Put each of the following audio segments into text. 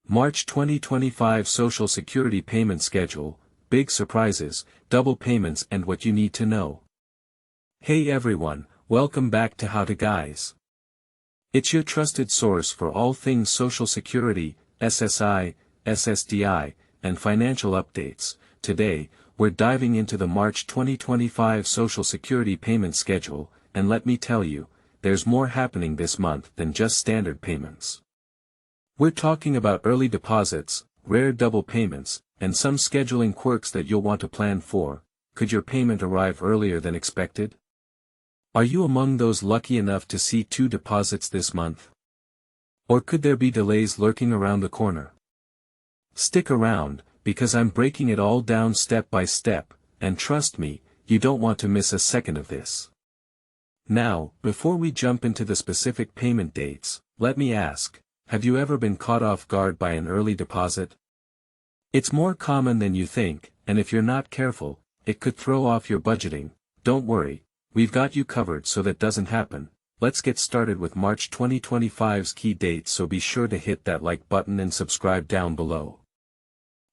March 2025 Social Security Payment Schedule, Big Surprises, Double Payments and What You Need to Know. Hey everyone, welcome back to How to Guys. It's your trusted source for all things Social Security, SSI, SSDI, and financial updates. Today, we're diving into the March 2025 Social Security Payment Schedule, and let me tell you, there's more happening this month than just standard payments. We're talking about early deposits, rare double payments, and some scheduling quirks that you'll want to plan for. Could your payment arrive earlier than expected? Are you among those lucky enough to see 2 deposits this month? Or could there be delays lurking around the corner? Stick around, because I'm breaking it all down step by step, and trust me, you don't want to miss a second of this. Now, before we jump into the specific payment dates, let me ask, have you ever been caught off guard by an early deposit? It's more common than you think, and if you're not careful, it could throw off your budgeting. Don't worry, we've got you covered so that doesn't happen. Let's get started with March 2025's key dates, so be sure to hit that like button and subscribe down below.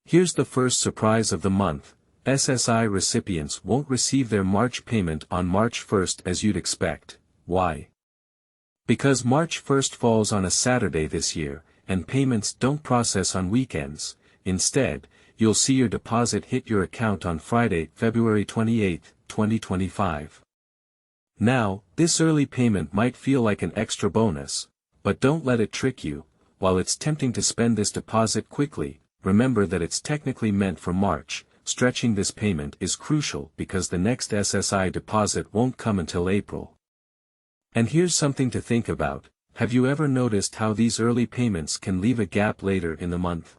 Here's the first surprise of the month. SSI recipients won't receive their March payment on March 1st as you'd expect. Why? Because March 1st falls on a Saturday this year, and payments don't process on weekends. Instead, you'll see your deposit hit your account on Friday, February 28, 2025. Now, this early payment might feel like an extra bonus, but don't let it trick you. While it's tempting to spend this deposit quickly, remember that it's technically meant for March. Stretching this payment is crucial because the next SSI deposit won't come until April. And here's something to think about. Have you ever noticed how these early payments can leave a gap later in the month?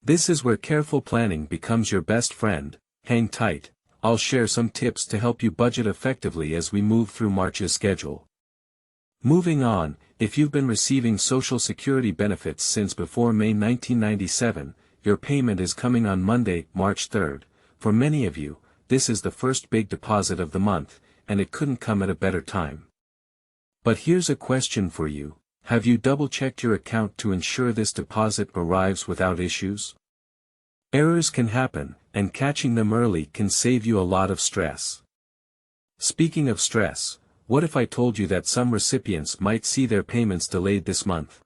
This is where careful planning becomes your best friend. Hang tight, I'll share some tips to help you budget effectively as we move through March's schedule. Moving on, if you've been receiving Social Security benefits since before May 1997, your payment is coming on Monday, March 3rd. For many of you, this is the first big deposit of the month, and it couldn't come at a better time. But here's a question for you. Have you double-checked your account to ensure this deposit arrives without issues? Errors can happen, and catching them early can save you a lot of stress. Speaking of stress, what if I told you that some recipients might see their payments delayed this month?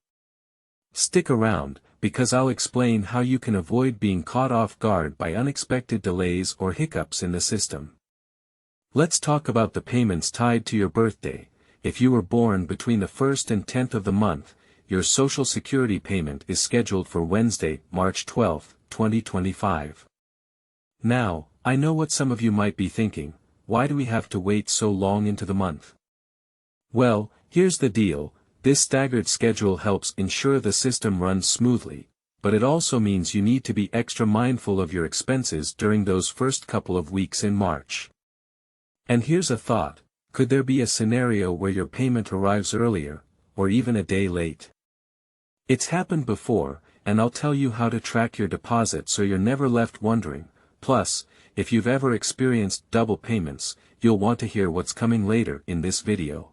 Stick around, because I'll explain how you can avoid being caught off guard by unexpected delays or hiccups in the system. Let's talk about the payments tied to your birthday. If you were born between the 1st and 10th of the month, your Social Security payment is scheduled for Wednesday, March 12, 2025. Now, I know what some of you might be thinking. Why do we have to wait so long into the month? Well, here's the deal. This staggered schedule helps ensure the system runs smoothly, but it also means you need to be extra mindful of your expenses during those first couple of weeks in March. And here's a thought. Could there be a scenario where your payment arrives earlier, or even a day late? It's happened before, and I'll tell you how to track your deposit so you're never left wondering. Plus, if you've ever experienced double payments, you'll want to hear what's coming later in this video.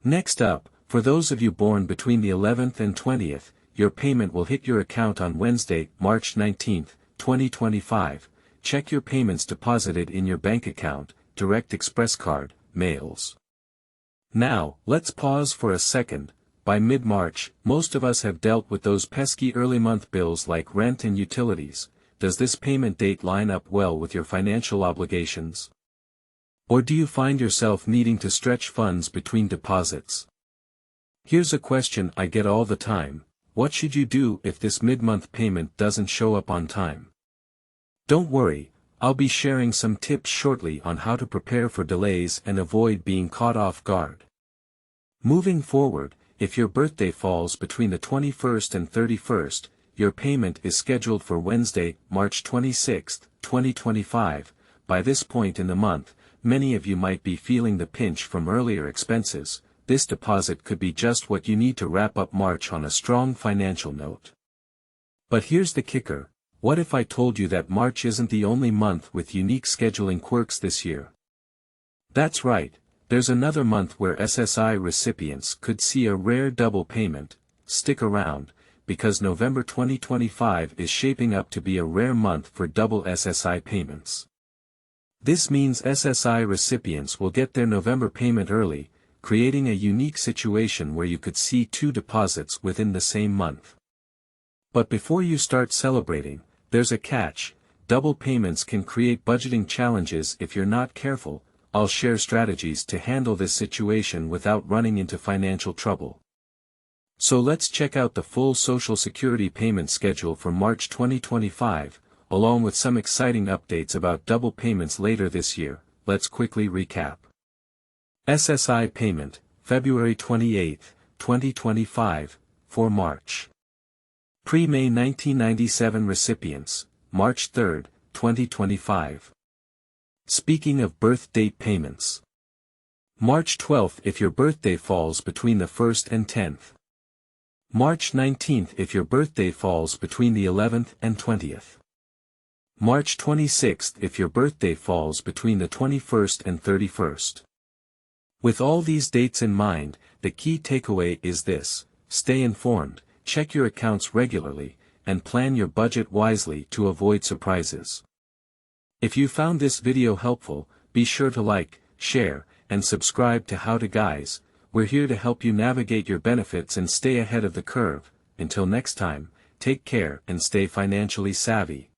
Next up, for those of you born between the 11th and 20th, your payment will hit your account on Wednesday, March 19, 2025. Check your payments deposited in your bank account, direct express card, mails. Now, let's pause for a second. By mid-March, most of us have dealt with those pesky early month bills like rent and utilities. Does this payment date line up well with your financial obligations? Or do you find yourself needing to stretch funds between deposits? Here's a question I get all the time. What should you do if this mid-month payment doesn't show up on time? Don't worry, I'll be sharing some tips shortly on how to prepare for delays and avoid being caught off guard. Moving forward, if your birthday falls between the 21st and 31st, your payment is scheduled for Wednesday, March 26, 2025. By this point in the month, many of you might be feeling the pinch from earlier expenses. This deposit could be just what you need to wrap up March on a strong financial note. But here's the kicker. What if I told you that March isn't the only month with unique scheduling quirks this year? That's right, there's another month where SSI recipients could see a rare double payment. Stick around, because November 2025 is shaping up to be a rare month for double SSI payments. This means SSI recipients will get their November payment early, creating a unique situation where you could see two deposits within the same month. But before you start celebrating, there's a catch. Double payments can create budgeting challenges if you're not careful. I'll share strategies to handle this situation without running into financial trouble. So let's check out the full Social Security payment schedule for March 2025, along with some exciting updates about double payments later this year. Let's quickly recap. SSI payment, February 28, 2025, for March. Pre-May 1997 recipients, March 3, 2025. Speaking of birth date payments. March 12 if your birthday falls between the 1st and 10th. March 19 if your birthday falls between the 11th and 20th. March 26 if your birthday falls between the 21st and 31st. With all these dates in mind, the key takeaway is this: stay informed, check your accounts regularly, and plan your budget wisely to avoid surprises. If you found this video helpful, be sure to like, share, and subscribe to How to Guys. We're here to help you navigate your benefits and stay ahead of the curve. Until next time, take care and stay financially savvy.